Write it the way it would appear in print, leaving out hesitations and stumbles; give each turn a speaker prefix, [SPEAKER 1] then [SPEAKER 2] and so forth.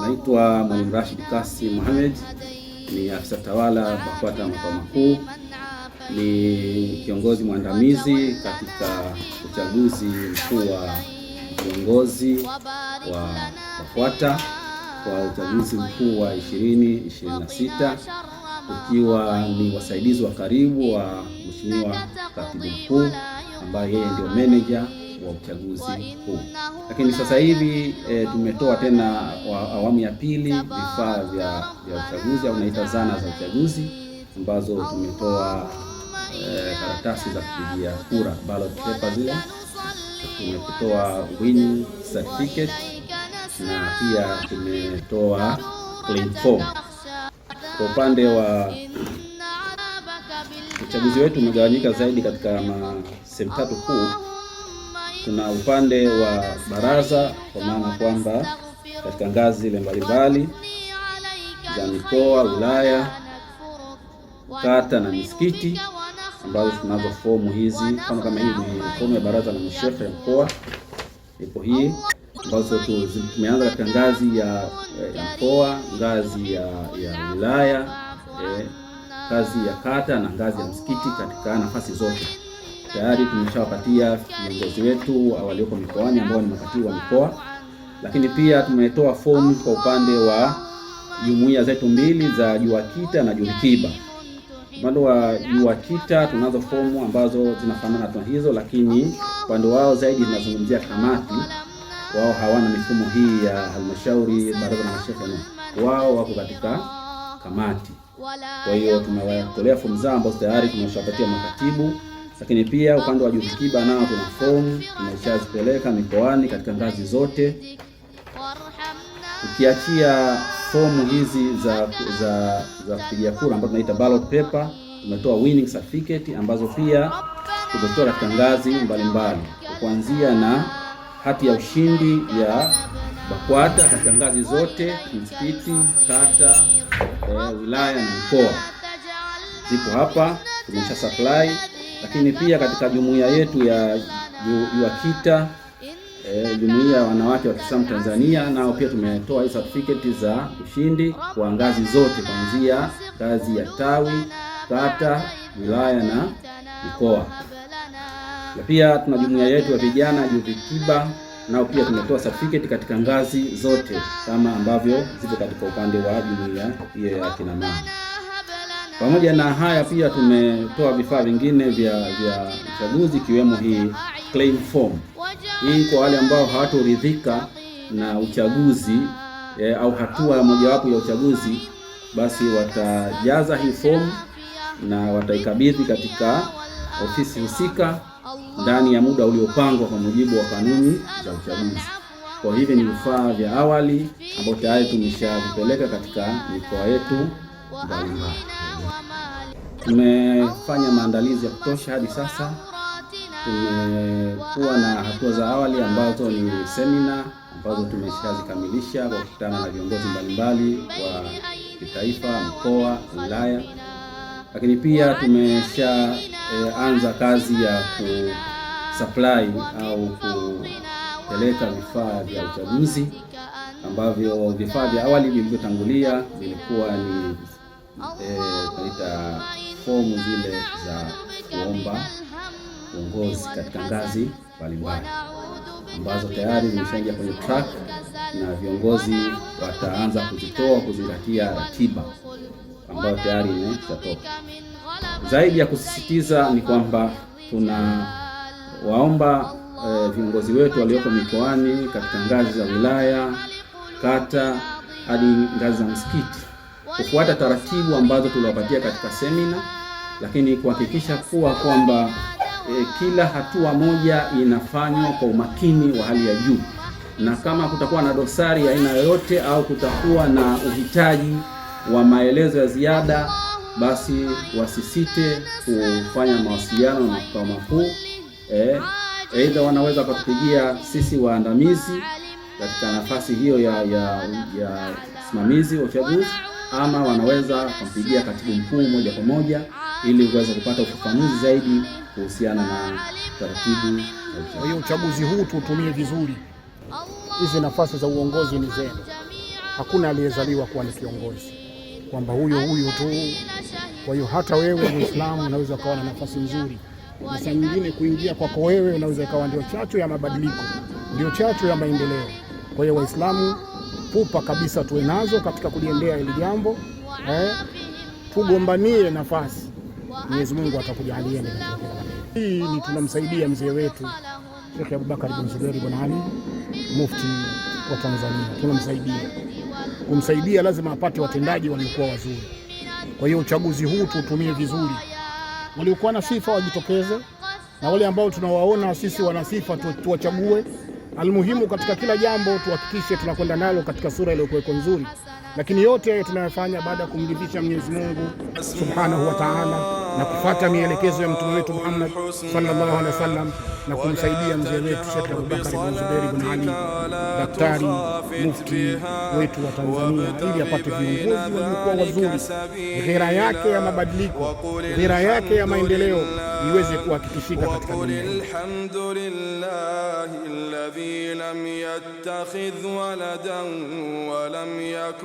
[SPEAKER 1] Naitwa Mwalimu Rashid Kasim Mohamed, ni afisa tawala BAKWATA makao makuu, ni kiongozi mwandamizi katika uchaguzi mkuu wa viongozi wa BAKWATA kwa uchaguzi mkuu wa 2026, ukiwa ni wasaidizi wa karibu wa Mheshimiwa Katibu Mkuu ambaye yeye ndio meneja wa uchaguzi huu. Lakini sasa hivi tumetoa tena awamu ya pili vifaa vya uchaguzi au naita zana za uchaguzi, ambazo tumetoa karatasi za kupigia kura, ballot paper zile, tumetoa winning certificate na pia tumetoa claim form. Kwa upande wa uchaguzi wetu umegawanyika zaidi katika sehemu tatu kuu. Kuna upande wa baraza, kwa maana kwamba katika ngazi zile mbalimbali za mikoa, wilaya, kata na misikiti, ambazo tunazo fomu hizi. Kama hii ni fomu ya baraza la mashehe ya mkoa, ipo hii, ambazo tumeanza katika ngazi ya mkoa, ngazi ya wilaya, ngazi ya kata na ngazi ya msikiti, katika nafasi zote. Tayari tumeshawapatia viongozi wetu walioko mikoani ambao ni makatibu wa mikoa, lakini pia tumetoa fomu kwa upande wa jumuiya zetu mbili za JUAKITA na JURIKIBA. Upande wa JUAKITA tunazo fomu ambazo zinafanana na hizo, lakini upande wao zaidi zinazungumzia kamati. Wao hawana mifumo hii ya halmashauri, baraza la mashehe, wao wako katika kamati. Kwa hiyo tumewatolea fomu zao ambazo tayari tumeshawapatia makatibu. Lakini pia upande wa JURIKIBA nao tuna fomu tumeshazipeleka mikoani katika ngazi zote. Ukiachia fomu hizi za kupigia kura ambazo tunaita ballot paper, tumetoa winning certificate ambazo pia tumetoa katika ngazi mbalimbali, kuanzia na hati ya ushindi ya BAKWATA katika ngazi zote, msikiti, kata, wilaya na mkoa, zipo hapa tumesha supply. Lakini pia katika jumuiya yetu ya JUAKITA, jumuiya ya wanawake wa Kiislamu Tanzania, nao pia tumetoa hii certificate za ushindi kwa ngazi zote, kuanzia ngazi ya tawi, kata, wilaya na mikoa. Na pia tuna jumuiya yetu ya vijana JURIKIBA, nao pia tumetoa certificate katika ngazi zote kama ambavyo zipo katika upande wa jumuiya hiyo ya kina mama. Pamoja na haya pia tumetoa vifaa vingine vya uchaguzi, ikiwemo hii claim form. Hii kwa wale ambao hawatoridhika na uchaguzi au hatua mojawapo ya uchaguzi, basi watajaza hii form na wataikabidhi katika ofisi husika ndani ya muda uliopangwa kwa mujibu wa kanuni za uchaguzi. Kwa hivyo ni vifaa vya awali ambao tayari tumeshavipeleka katika mikoa yetu mbalimbali. Tumefanya maandalizi ya kutosha hadi sasa. Tumekuwa na hatua za awali ambazo ni semina ambazo tumeshazikamilisha kwa kukutana na viongozi mbalimbali wa kitaifa, mkoa, wilaya. Lakini pia tumeshaanza kazi ya kusupply au kupeleka vifaa vya uchaguzi, ambavyo vifaa vya awali vilivyotangulia vilikuwa ni tunaita fomu zile za kuomba uongozi katika ngazi mbalimbali, ambazo tayari zimeshaingia kwenye track na viongozi wataanza kuzitoa kuzingatia ratiba ambayo tayari imeshatoka. Zaidi ya kusisitiza ni kwamba tunawaomba viongozi wetu walioko mikoani katika ngazi za wilaya, kata hadi ngazi za msikiti kufuata taratibu ambazo tuliwapatia katika semina, lakini kuhakikisha kwamba kila hatua moja inafanywa kwa umakini wa hali ya juu, na kama kutakuwa na dosari ya aina yoyote au kutakuwa na uhitaji wa maelezo ya ziada, basi wasisite kufanya mawasiliano na makao makuu. Aidha wanaweza kutupigia sisi waandamizi katika nafasi hiyo ya usimamizi wa uchaguzi, ama wanaweza kumpigia katibu mkuu moja kwa moja ili uweze kupata ufafanuzi zaidi kuhusiana na taratibu za uchaguzi.
[SPEAKER 2] Kwa hiyo uchaguzi huu tuutumie vizuri, hizi nafasi za uongozi ni zenu. hakuna aliyezaliwa kuwa ni kiongozi, kwamba huyo tu. Kwa hiyo hata wewe Muislamu unaweza ukawa na nafasi nzuri, na saa nyingine kuingia kwako wewe unaweza ikawa ndio chachu ya mabadiliko, ndio chachu ya maendeleo. Kwa hiyo Waislamu, pupa kabisa tuwe nazo katika kuliendea hili jambo, tugombanie nafasi, Mwenyezi Mungu atakujalia. Hii ni tunamsaidia mzee wetu Sheikh Abubakar bin Zuberi bin Ali, mufti wa Tanzania. Kumsaidia lazima apate watendaji waliokuwa wazuri. Kwa hiyo uchaguzi huu tuutumie vizuri, waliokuwa na sifa wajitokeze, na wale ambao tunawaona sisi wana sifa tuwachague. Almuhimu katika kila jambo tuhakikishe tunakwenda nalo katika sura iliyokuwa nzuri, lakini yote tunayofanya baada ya kumridhisha Mwenyezi Mungu Subhanahu wa Ta'ala na kufuata mielekezo ya mtume wetu Muhammad sallallahu alaihi wasallam, na kumsaidia mzee wetu Sheikh Abubakar bin Zuberi bin Ali, daktari mufti wetu wa Tanzania, ili apate viongozi waliokuwa wazuri, ghera yake ya mabadiliko, ghera yake ya maendeleo iweze kuhakikishika katika dunia. Alhamdulillahi alladhi lam yattakhidh waladan wa lam yakun